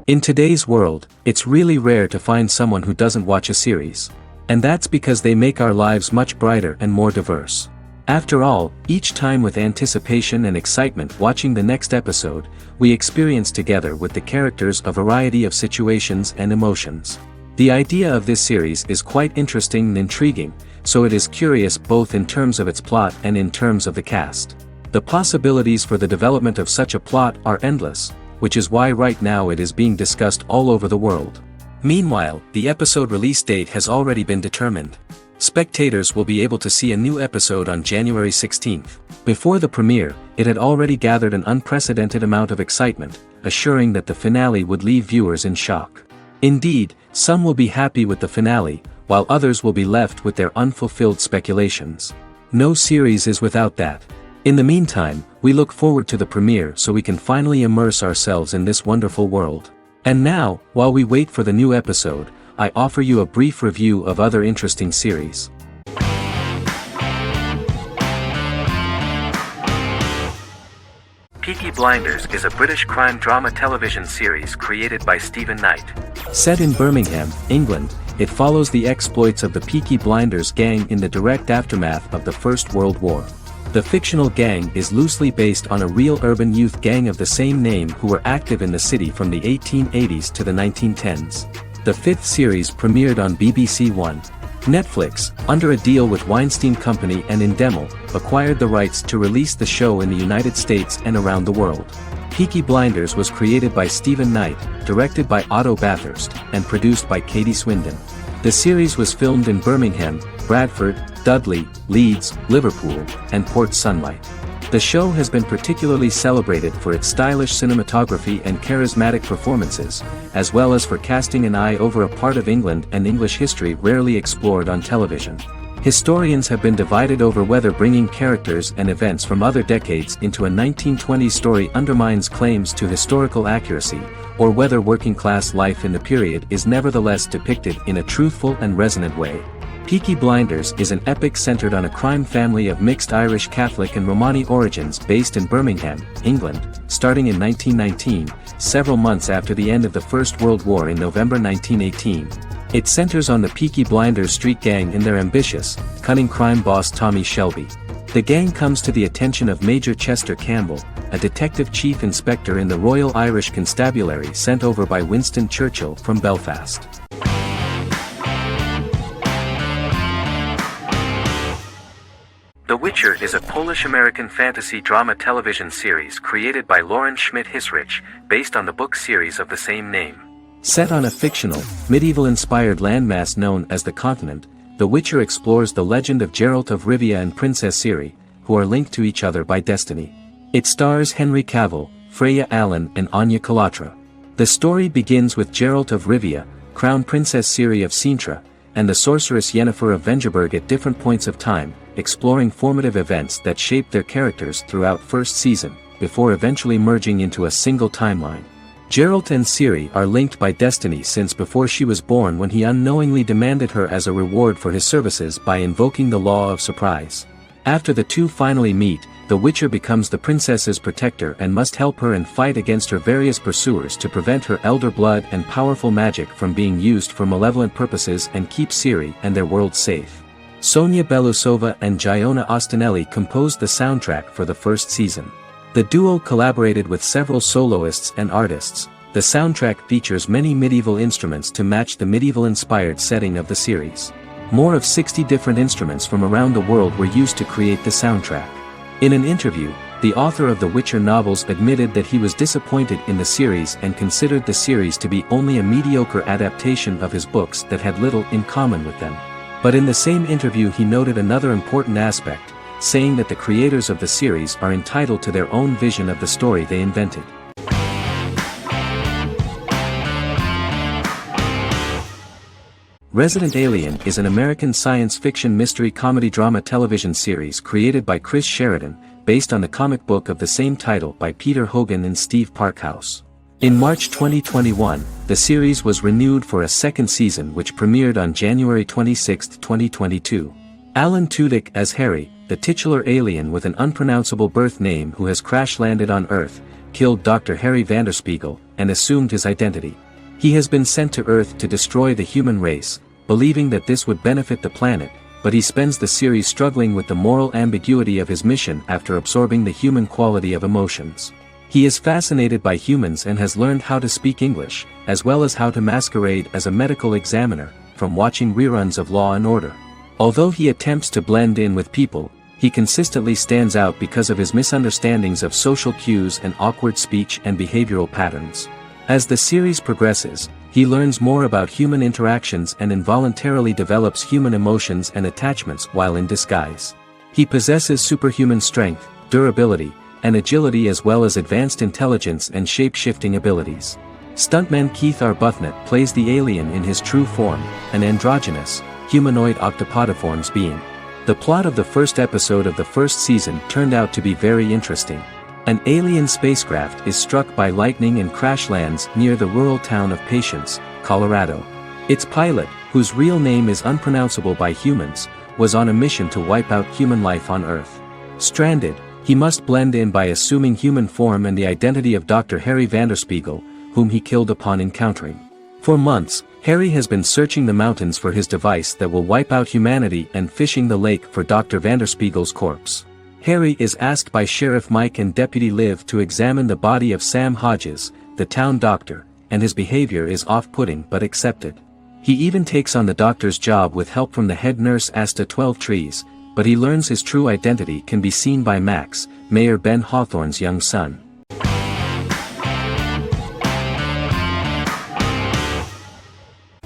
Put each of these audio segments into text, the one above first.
In today's world, it's really rare to find someone who doesn't watch a series. And that's because they make our lives much brighter and more diverse. After all, each time with anticipation and excitement watching the next episode, we experience together with the characters a variety of situations and emotions. The idea of this series is quite interesting and intriguing, so it is curious both in terms of its plot and in terms of the cast. The possibilities for the development of such a plot are endless, which is why right now it is being discussed all over the world. Meanwhile, the episode release date has already been determined. Spectators will be able to see a new episode on January 16th. Before the premiere, it had already gathered an unprecedented amount of excitement, assuring that the finale would leave viewers in shock. Indeed, some will be happy with the finale, while others will be left with their unfulfilled speculations. No series is without that. In the meantime, we look forward to the premiere so we can finally immerse ourselves in this wonderful world. And now, while we wait for the new episode, I offer you a brief review of other interesting series. Peaky Blinders is a British crime drama television series created by Stephen Knight. Set in Birmingham, England, it follows the exploits of the Peaky Blinders gang in the direct aftermath of the First World War. The fictional gang is loosely based on a real urban youth gang of the same name who were active in the city from the 1880s to the 1910s. The fifth series premiered on BBC One. Netflix, under a deal with Weinstein Company and Endemol, acquired the rights to release the show in the United States and around the world. Peaky Blinders was created by Stephen Knight, directed by Otto Bathurst, and produced by Katie Swindon. The series was filmed in Birmingham, Bradford, Dudley, Leeds, Liverpool, and Port Sunlight. The show has been particularly celebrated for its stylish cinematography and charismatic performances, as well as for casting an eye over a part of England and English history rarely explored on television. Historians have been divided over whether bringing characters and events from other decades into a 1920s story undermines claims to historical accuracy, or whether working-class life in the period is nevertheless depicted in a truthful and resonant way. Peaky Blinders is an epic centered on a crime family of mixed Irish Catholic and Romani origins based in Birmingham, England, starting in 1919, several months after the end of the First World War in November 1918. It centers on the Peaky Blinders street gang and their ambitious, cunning crime boss Tommy Shelby. The gang comes to the attention of Major Chester Campbell, a detective chief inspector in the Royal Irish Constabulary sent over by Winston Churchill from Belfast. The Witcher is a Polish-American fantasy drama television series created by Lauren Schmidt-Hissrich, based on the book series of the same name. Set on a fictional, medieval-inspired landmass known as the Continent, The Witcher explores the legend of Geralt of Rivia and Princess Ciri, who are linked to each other by destiny. It stars Henry Cavill, Freya Allan and Anya Chalotra. The story begins with Geralt of Rivia, Crown Princess Ciri of Sintra, and the sorceress Yennefer of Vengerberg at different points of time, exploring formative events that shaped their characters throughout first season, before eventually merging into a single timeline. Geralt and Ciri are linked by destiny since before she was born, when he unknowingly demanded her as a reward for his services by invoking the law of surprise. After the two finally meet, the Witcher becomes the princess's protector and must help her and fight against her various pursuers to prevent her elder blood and powerful magic from being used for malevolent purposes and keep Ciri and their world safe. Sonia Belousova and Giona Ostinelli composed the soundtrack for the first season. The duo collaborated with several soloists and artists. The soundtrack features many medieval instruments to match the medieval-inspired setting of the series. More of 60 different instruments from around the world were used to create the soundtrack. In an interview, the author of the Witcher novels admitted that he was disappointed in the series and considered the series to be only a mediocre adaptation of his books that had little in common with them. But in the same interview he noted another important aspect, saying that the creators of the series are entitled to their own vision of the story they invented. Resident Alien is an American science fiction mystery comedy drama television series created by Chris Sheridan, based on the comic book of the same title by Peter Hogan and Steve Parkhouse. In March 2021, the series was renewed for a second season which premiered on January 26, 2022. Alan Tudyk as Harry, the titular alien with an unpronounceable birth name who has crash-landed on Earth, killed Dr. Harry Vanderspiegel, and assumed his identity. He has been sent to Earth to destroy the human race, believing that this would benefit the planet, but he spends the series struggling with the moral ambiguity of his mission after absorbing the human quality of emotions. He is fascinated by humans and has learned how to speak English, as well as how to masquerade as a medical examiner, from watching reruns of Law and Order. Although he attempts to blend in with people, he consistently stands out because of his misunderstandings of social cues and awkward speech and behavioral patterns. As the series progresses, he learns more about human interactions and involuntarily develops human emotions and attachments while in disguise. He possesses superhuman strength, durability, and agility as well as advanced intelligence and shape-shifting abilities. Stuntman Keith Arbuthnot plays the alien in his true form, an androgynous, humanoid octopodiforms being. The plot of the first episode of the first season turned out to be very interesting. An alien spacecraft is struck by lightning and crash lands near the rural town of Patience, Colorado. Its pilot, whose real name is unpronounceable by humans, was on a mission to wipe out human life on Earth. Stranded, he must blend in by assuming human form and the identity of Dr. Harry Vanderspiegel, whom he killed upon encountering. For months, Harry has been searching the mountains for his device that will wipe out humanity and fishing the lake for Dr. Vanderspiegel's corpse. Harry is asked by Sheriff Mike and Deputy Liv to examine the body of Sam Hodges, the town doctor, and his behavior is off-putting but accepted. He even takes on the doctor's job with help from the head nurse Asta 12 Trees, but he learns his true identity can be seen by Max, Mayor Ben Hawthorne's young son.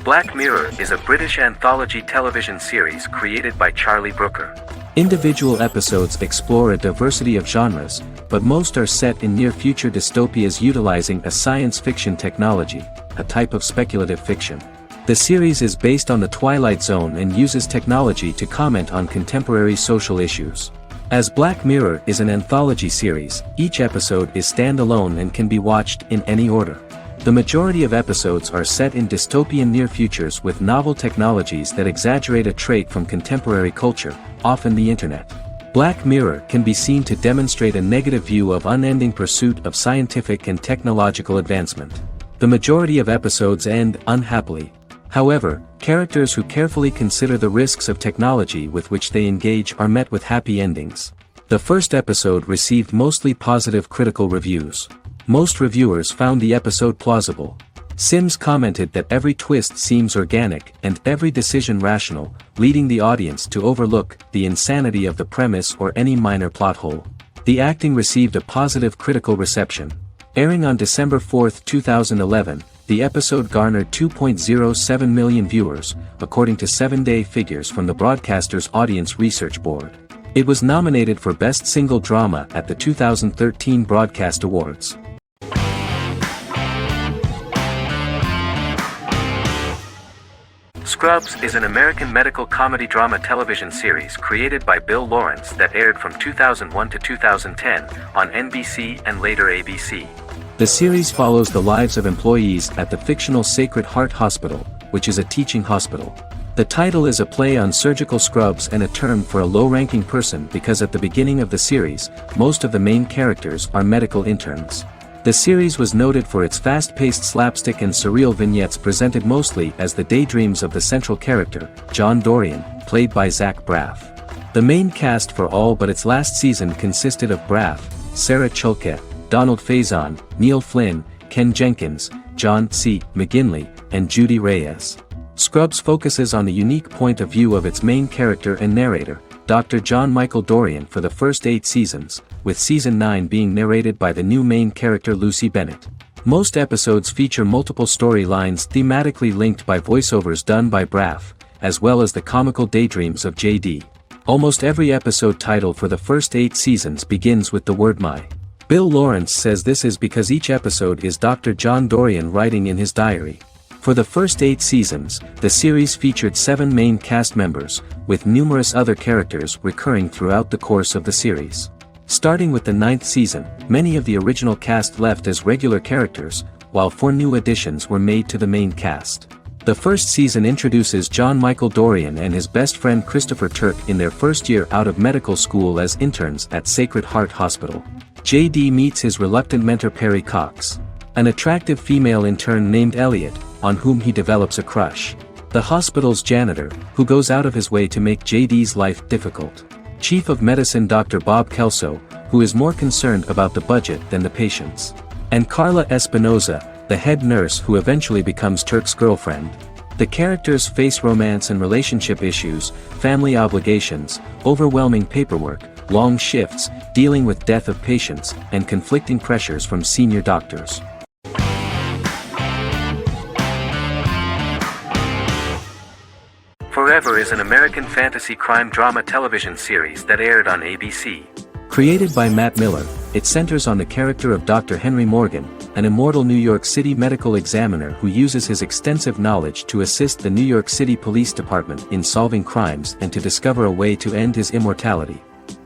Black Mirror is a British anthology television series created by Charlie Brooker. Individual episodes explore a diversity of genres, but most are set in near-future dystopias utilizing a science fiction technology, a type of speculative fiction. The series is based on the Twilight Zone and uses technology to comment on contemporary social issues. As Black Mirror is an anthology series, each episode is standalone and can be watched in any order. The majority of episodes are set in dystopian near futures with novel technologies that exaggerate a trait from contemporary culture, often the internet. Black Mirror can be seen to demonstrate a negative view of unending pursuit of scientific and technological advancement. The majority of episodes end unhappily. However, characters who carefully consider the risks of technology with which they engage are met with happy endings. The first episode received mostly positive critical reviews. Most reviewers found the episode plausible. Sims commented that every twist seems organic and every decision rational, leading the audience to overlook the insanity of the premise or any minor plot hole. The acting received a positive critical reception. Airing on December 4, 2011, the episode garnered 2.07 million viewers, according to 7-day figures from the broadcaster's Audience Research Board. It was nominated for Best Single Drama at the 2013 Broadcast Awards. Scrubs is an American medical comedy drama television series created by Bill Lawrence that aired from 2001 to 2010 on NBC and later ABC. The series follows the lives of employees at the fictional Sacred Heart Hospital, which is a teaching hospital. The title is a play on surgical scrubs and a term for a low-ranking person because at the beginning of the series, most of the main characters are medical interns. The series was noted for its fast-paced slapstick and surreal vignettes presented mostly as the daydreams of the central character, John Dorian, played by Zach Braff. The main cast for all but its last season consisted of Braff, Sarah Chulke, Donald Faison, Neil Flynn, Ken Jenkins, John C. McGinley, and Judy Reyes. Scrubs focuses on the unique point of view of its main character and narrator, Dr. John Michael Dorian for the first 8 seasons, with season 9 being narrated by the new main character Lucy Bennett. Most episodes feature multiple storylines thematically linked by voiceovers done by Braff, as well as the comical daydreams of JD. Almost every episode title for the first 8 seasons begins with the word my. Bill Lawrence says this is because each episode is Dr. John Dorian writing in his diary. For the first 8 seasons, the series featured 7 main cast members, with numerous other characters recurring throughout the course of the series. Starting with the 9th season, many of the original cast left as regular characters, while 4 new additions were made to the main cast. The first season introduces John Michael Dorian and his best friend Christopher Turk in their first year out of medical school as interns at Sacred Heart Hospital. JD meets his reluctant mentor Perry Cox. an attractive female intern named Elliot, on whom he develops a crush. The hospital's janitor, who goes out of his way to make JD's life difficult. Chief of Medicine Dr. Bob Kelso, who is more concerned about the budget than the patients. And Carla Espinoza, the head nurse who eventually becomes Turk's girlfriend. The characters face romance and relationship issues, family obligations, overwhelming paperwork, long shifts, dealing with death of patients, and conflicting pressures from senior doctors. Forever is an American fantasy crime drama television series that aired on ABC. Created by Matt Miller, it centers on the character of Dr. Henry Morgan, an immortal New York City medical examiner who uses his extensive knowledge to assist the New York City Police Department in solving crimes and to discover a way to end his immortality.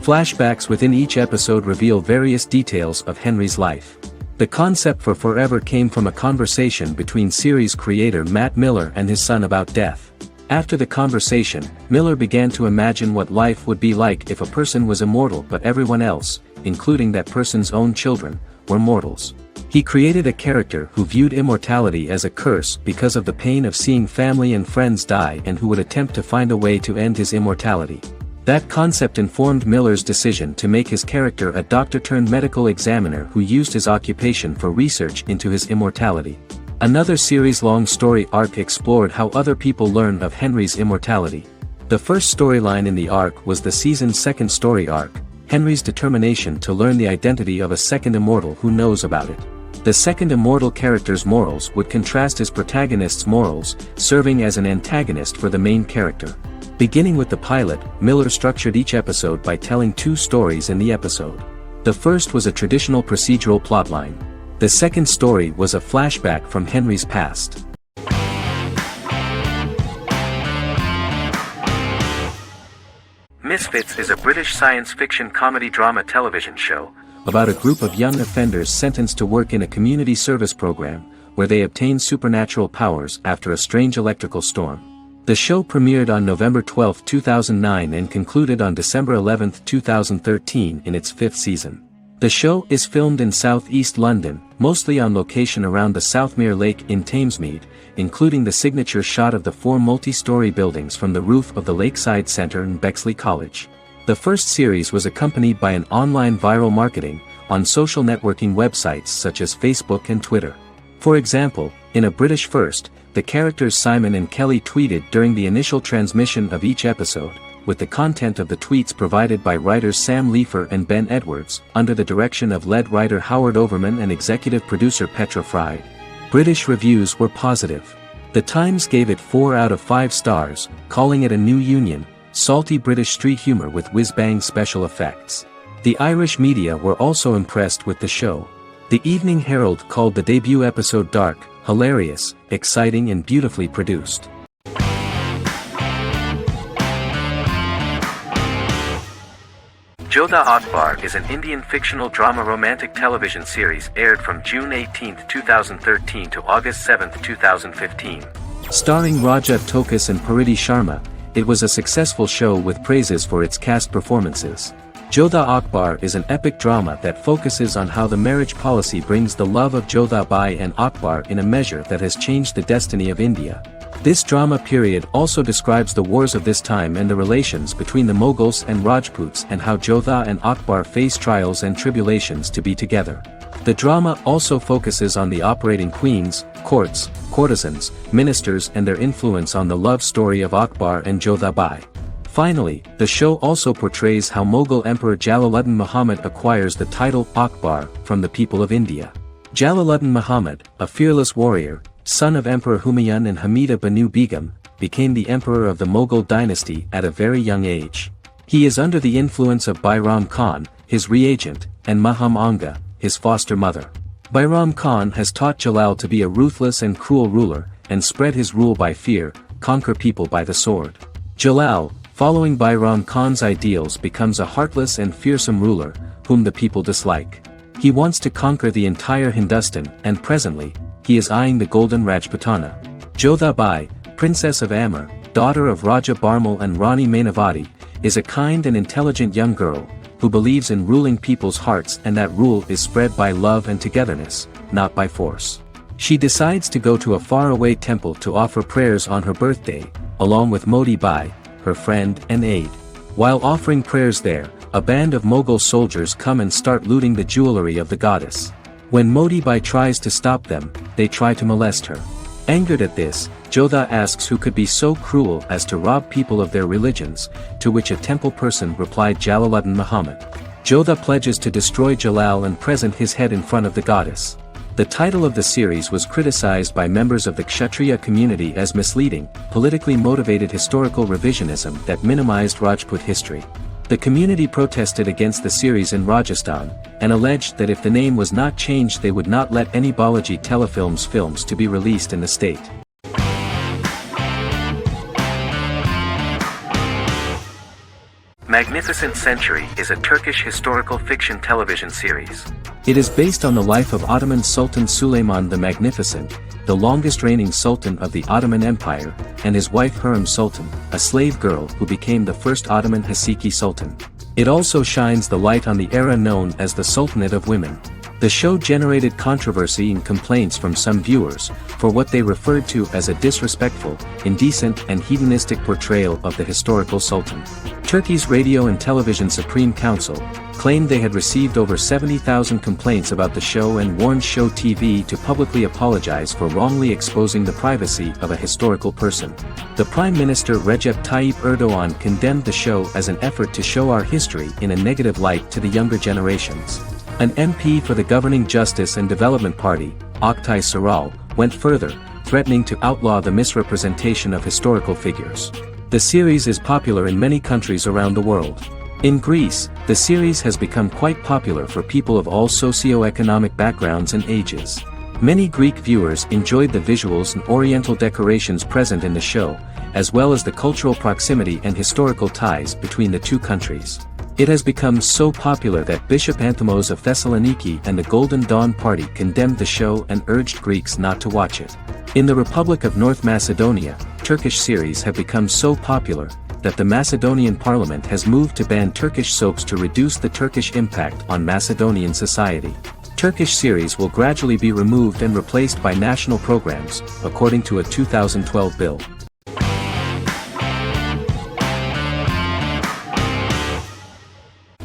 Flashbacks within each episode reveal various details of Henry's life. The concept for Forever came from a conversation between series creator Matt Miller and his son about death. After the conversation, Miller began to imagine what life would be like if a person was immortal but everyone else, including that person's own children, were mortals. He created a character who viewed immortality as a curse because of the pain of seeing family and friends die and who would attempt to find a way to end his immortality. That concept informed Miller's decision to make his character a doctor-turned-medical examiner who used his occupation for research into his immortality. Another series-long story arc explored how other people learn of Henry's immortality. The first storyline in the arc was the season's second story arc, Henry's determination to learn the identity of a second immortal who knows about it. The second immortal character's morals would contrast his protagonist's morals, serving as an antagonist for the main character. Beginning with the pilot, Miller structured each episode by telling two stories in the episode. The first was a traditional procedural plotline. The second story was a flashback from Henry's past. Misfits is a British science fiction comedy drama television show about a group of young offenders sentenced to work in a community service program, where they obtain supernatural powers after a strange electrical storm. The show premiered on November 12, 2009 and concluded on December 11, 2013 in its fifth season. The show is filmed in southeast London, mostly on location around the Southmere Lake in Thamesmead, including the signature shot of the four multi-story buildings from the roof of the Lakeside Centre in Bexley College. The first series was accompanied by an online viral marketing on social networking websites such as Facebook and Twitter. For example, in a British first, the characters Simon and Kelly tweeted during the initial transmission of each episode, with the content of the tweets provided by writers Sam Leifer and Ben Edwards, under the direction of lead writer Howard Overman and executive producer Petra Fried. British reviews were positive. The Times gave it 4 out of 5 stars, calling it a new union, salty British street humor with whiz-bang special effects. The Irish media were also impressed with the show. The Evening Herald called the debut episode dark, hilarious, exciting and beautifully produced. Jodha Akbar is an Indian fictional drama romantic television series aired from June 18, 2013 to August 7, 2015. Starring Raja Tokas and Pariti Sharma, it was a successful show with praises for its cast performances. Jodha Akbar is an epic drama that focuses on how the marriage policy brings the love of Jodha Bai and Akbar in a measure that has changed the destiny of India. This drama period also describes the wars of this time and the relations between the Mughals and Rajputs and how Jodha and Akbar face trials and tribulations to be together. The drama also focuses on the operating queens, courts, courtesans, ministers and their influence on the love story of Akbar and Jodha Bai. Finally, the show also portrays how Mughal Emperor Jalaluddin Muhammad acquires the title Akbar from the people of India. Jalaluddin Muhammad, a fearless warrior, son of Emperor Humayun and Hamida Banu Begum, became the emperor of the Mughal dynasty at a very young age. He is under the influence of Bairam Khan, his reagent, and Maham Anga, his foster mother. Bairam Khan has taught Jalal to be a ruthless and cruel ruler, and spread his rule by fear, conquer people by the sword. Jalal, following Bairam Khan's ideals, becomes a heartless and fearsome ruler, whom the people dislike. He wants to conquer the entire Hindustan, and presently, he is eyeing the golden Rajputana. Jodha Bai, princess of Amber, daughter of Raja Barmal and Rani Mainavati, is a kind and intelligent young girl, who believes in ruling people's hearts, and that rule is spread by love and togetherness, not by force. She decides to go to a faraway temple to offer prayers on her birthday, along with Modi Bai, her friend and aide. While offering prayers there, a band of Mughal soldiers come and start looting the jewelry of the goddess. When Modi Bai tries to stop them, they try to molest her. Angered at this, Jodha asks who could be so cruel as to rob people of their religions, to which a temple person replied Jalaluddin Muhammad. Jodha pledges to destroy Jalal and present his head in front of the goddess. The title of the series was criticized by members of the Kshatriya community as misleading, politically motivated historical revisionism that minimized Rajput history. The community protested against the series in Rajasthan, and alleged that if the name was not changed they would not let any Balaji Telefilms films to be released in the state. Magnificent Century is a Turkish historical fiction television series. It is based on the life of Ottoman Sultan Süleyman the Magnificent, the longest reigning sultan of the Ottoman Empire, and his wife Hürrem Sultan, a slave girl who became the first Ottoman Haseki Sultan. It also shines the light on the era known as the Sultanate of Women. The show generated controversy and complaints from some viewers, for what they referred to as a disrespectful, indecent and hedonistic portrayal of the historical sultan. Turkey's Radio and Television Supreme Council claimed they had received over 70,000 complaints about the show and warned Show TV to publicly apologize for wrongly exposing the privacy of a historical person. The Prime Minister Recep Tayyip Erdogan condemned the show as an effort to show our history in a negative light to the younger generations. An MP for the governing Justice and Development Party, Oktay Saral, went further, threatening to outlaw the misrepresentation of historical figures. The series is popular in many countries around the world. In Greece, the series has become quite popular for people of all socio-economic backgrounds and ages. Many Greek viewers enjoyed the visuals and oriental decorations present in the show, as well as the cultural proximity and historical ties between the two countries. It has become so popular that Bishop Anthemos of Thessaloniki and the Golden Dawn Party condemned the show and urged Greeks not to watch it. In the Republic of North Macedonia, Turkish series have become so popular that the Macedonian parliament has moved to ban Turkish soaps to reduce the Turkish impact on Macedonian society. Turkish series will gradually be removed and replaced by national programs, according to a 2012 bill.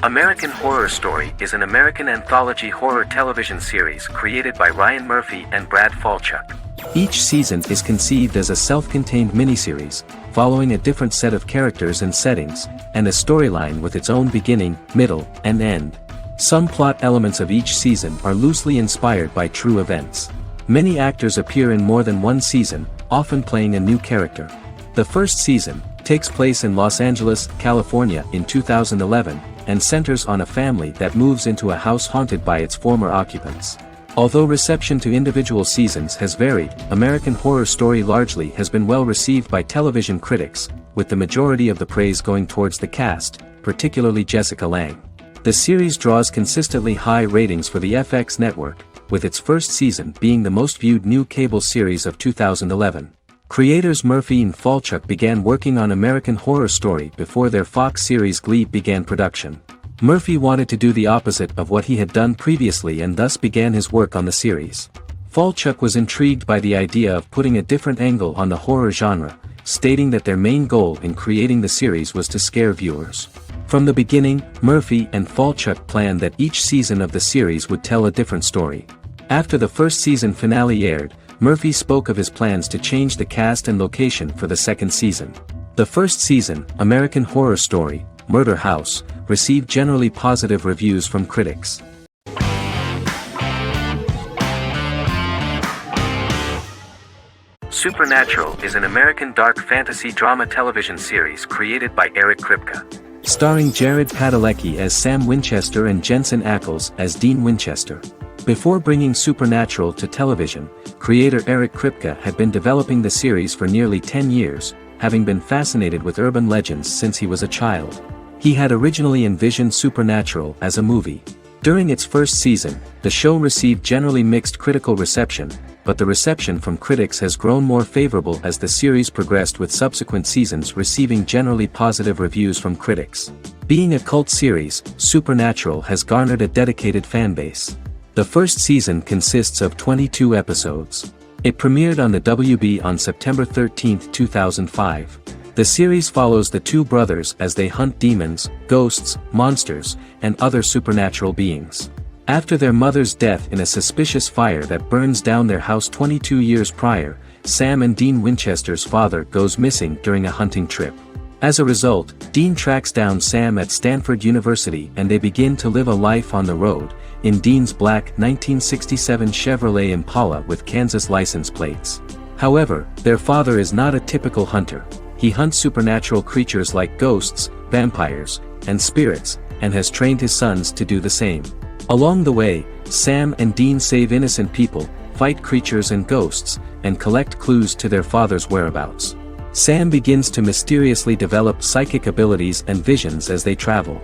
American Horror Story is an American anthology horror television series created by Ryan Murphy and Brad Falchuk. Each season is conceived as a self-contained miniseries, following a different set of characters and settings, and a storyline with its own beginning, middle, and end. Some plot elements of each season are loosely inspired by true events. Many actors appear in more than one season, often playing a new character. The first season takes place in Los Angeles, California in 2011, and centers on a family that moves into a house haunted by its former occupants. Although reception to individual seasons has varied, American Horror Story largely has been well received by television critics, with the majority of the praise going towards the cast, particularly Jessica Lange. The series draws consistently high ratings for the FX network, with its first season being the most viewed new cable series of 2011. Creators Murphy and Falchuk began working on American Horror Story before their Fox series Glee began production. Murphy wanted to do the opposite of what he had done previously and thus began his work on the series. Falchuk was intrigued by the idea of putting a different angle on the horror genre, stating that their main goal in creating the series was to scare viewers. From the beginning, Murphy and Falchuk planned that each season of the series would tell a different story. After the first season finale aired, Murphy spoke of his plans to change the cast and location for the second season. The first season, American Horror Story, Murder House, received generally positive reviews from critics. Supernatural is an American dark fantasy drama television series created by Eric Kripke. Starring Jared Padalecki as Sam Winchester and Jensen Ackles as Dean Winchester. Before bringing Supernatural to television, creator Eric Kripke had been developing the series for nearly 10 years, having been fascinated with urban legends since he was a child. He had originally envisioned Supernatural as a movie. During its first season, the show received generally mixed critical reception, but the reception from critics has grown more favorable as the series progressed, with subsequent seasons receiving generally positive reviews from critics. Being a cult series, Supernatural has garnered a dedicated fanbase. The first season consists of 22 episodes. It premiered on the WB on September 13, 2005. The series follows the two brothers as they hunt demons, ghosts, monsters, and other supernatural beings. After their mother's death in a suspicious fire that burns down their house 22 years prior, Sam and Dean Winchester's father goes missing during a hunting trip. As a result, Dean tracks down Sam at Stanford University and they begin to live a life on the road, in Dean's black 1967 Chevrolet Impala with Kansas license plates. However, their father is not a typical hunter. He hunts supernatural creatures like ghosts, vampires, and spirits, and has trained his sons to do the same. Along the way, Sam and Dean save innocent people, fight creatures and ghosts, and collect clues to their father's whereabouts. Sam begins to mysteriously develop psychic abilities and visions as they travel.